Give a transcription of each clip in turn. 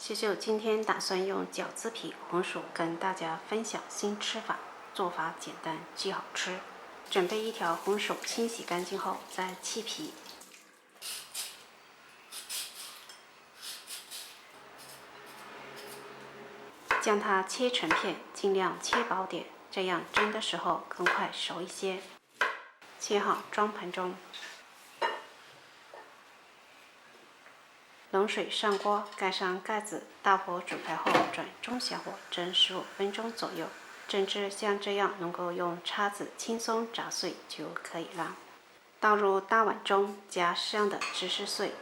秀秀今天打算用饺子皮红薯跟大家分享新吃法，做法简单既好吃。准备一条红薯，清洗干净后再去皮，将它切成片，尽量切薄点，这样蒸的时候更快熟一些。切好装盘中。冷水上锅，盖上盖子，大火煮开后转中小火蒸15分钟左右。整至像这样能够用叉子轻松炸碎就可以了。倒入大碗中，加适量的芝士碎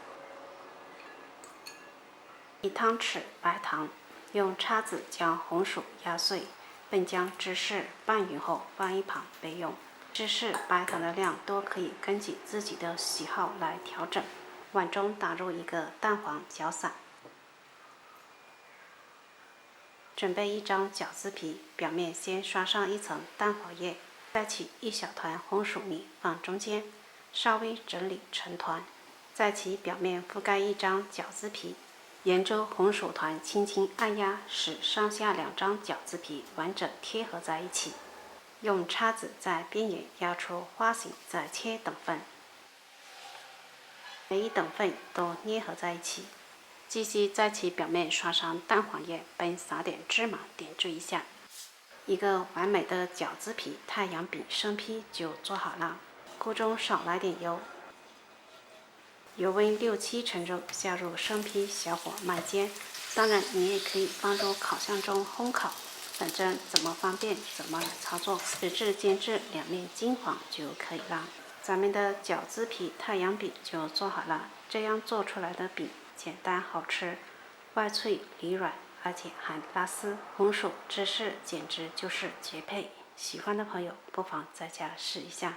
，1汤匙白糖，用叉子将红薯压碎，并将芝士拌匀后放一旁备用。芝士、白糖的量都可以根据自己的喜好来调整。碗中打入一个蛋黄搅散，准备一张饺子皮，表面先刷上一层蛋黄液，再取一小团红薯泥放中间，稍微整理成团，在其表面覆盖一张饺子皮，沿着红薯团轻轻按压，使上下2张饺子皮完整贴合在一起。用叉子在边缘压出花形，再切等份。每一等份都捏合在一起，继续在其表面刷上蛋黄液，并撒点芝麻点缀一下。一个完美的饺子皮太阳饼生坯就做好了。锅中少来点油，油温6、7成肉，下入生坯，小火慢煎。当然，你也可以放入烤箱中烘烤，反正怎么方便怎么来操作，直至煎至2面金黄就可以了。咱们的饺子皮太阳饼就做好了，这样做出来的饼简单好吃，外脆里软，而且还拉丝，红薯芝士简直就是绝配。喜欢的朋友不妨在家试一下。